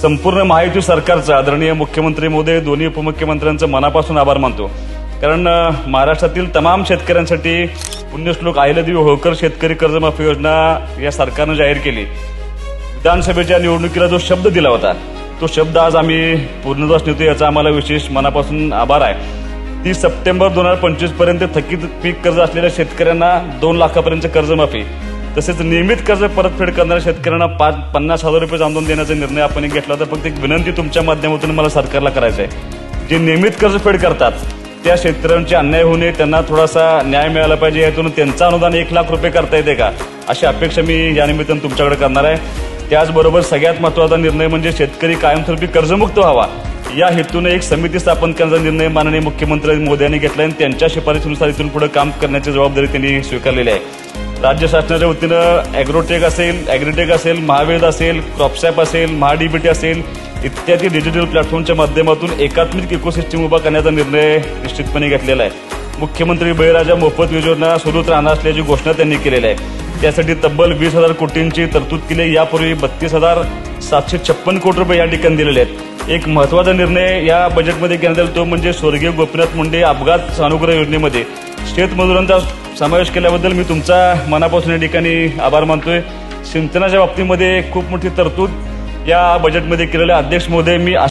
संपूर्ण महायुती सरकारचा आदरणीय मुख्यमंत्री महोदय दोन्ही उपमुख्यमंत्र्यांचं मनापासून आभार मानतो। कारण महाराष्ट्रातील तमाम शेतकऱ्यांसाठी पुण्यश्लोक अहिल्यादेवी होळकर शेतकरी कर्जमाफी योजना या सरकारनं जाहीर केली। विधानसभेच्या निवडणुकीला जो शब्द दिला होता तो शब्द आज आम्ही पूर्णत्वास नेतो, याचा आम्हाला विशेष मनापासून आभार आहे। 30 सप्टेंबर 2025 पर्यंत थकीत पीक कर्ज असलेल्या शेतकऱ्यांना 2 लाखापर्यंत कर्जमाफी, तसेच नियमित कर्ज परतफेड करणाऱ्या शेतकऱ्यांना 50,000 रुपये अनुदान देण्याचा निर्णय आपण घेतला होता। फक्त एक विनंती तुमच्या माध्यमातून मला सरकारला करायचं आहे, जे नियमित कर्जफेड करतात त्या शेतकऱ्यांचे अन्याय होऊ नये, त्यांना थोडासा न्याय मिळाला पाहिजे, यातून त्यांचं अनुदान 1 लाख रुपये करता येते का अशी अपेक्षा मी या निमित्तानं तुमच्याकडे करणार आहे। त्याचबरोबर सगळ्यात महत्त्वाचा निर्णय म्हणजे शेतकरी कायमस्वरूपी कर्जमुक्त व्हावा या हेतूने एक समिती स्थापन करण्याचा निर्णय माननीय मुख्यमंत्री मोदयांनी घेतला आणि त्यांच्या शिफारशीनुसार इथून पुढे काम करण्याची जबाबदारी त्यांनी स्वीकारलेली आहे। राज्य शासनाच्या वतीनं ॲग्रोटेक असेल, ॲग्रीटेक असेल, महावेद असेल, क्रॉपसॅप असेल, महाडीबीटी असेल इत्यादी डिजिटल प्लॅटफॉर्मच्या माध्यमातून एकात्मिक इकोसिस्टम उभा करण्याचा निर्णय निश्चितपणे घेतलेला आहे। मुख्यमंत्री बळीराजा मोफत योजना सुरूच राहणार असल्याची घोषणा त्यांनी केलेली आहे। त्यासाठी तब्बल 20,000 कोटींची तरतूद केली। यापूर्वी 32,756 कोटी रुपये या ठिकाणी दिलेले आहेत। एक महत्त्वाचा निर्णय या बजेटमध्ये घेण्यात आला तो म्हणजे स्वर्गीय गोपीनाथ मुंडे अपघात सानुग्रह योजनेमध्ये शेतमजुरांचा समावेश केल्याबद्दल मी तुमचा मनापासून या ठिकाणी आभार मानतोय। सिंचनाच्या बाबतीमध्ये खूप मोठी तरतूद या बजेटमध्ये केलेल्या अध्यक्ष महोदय मी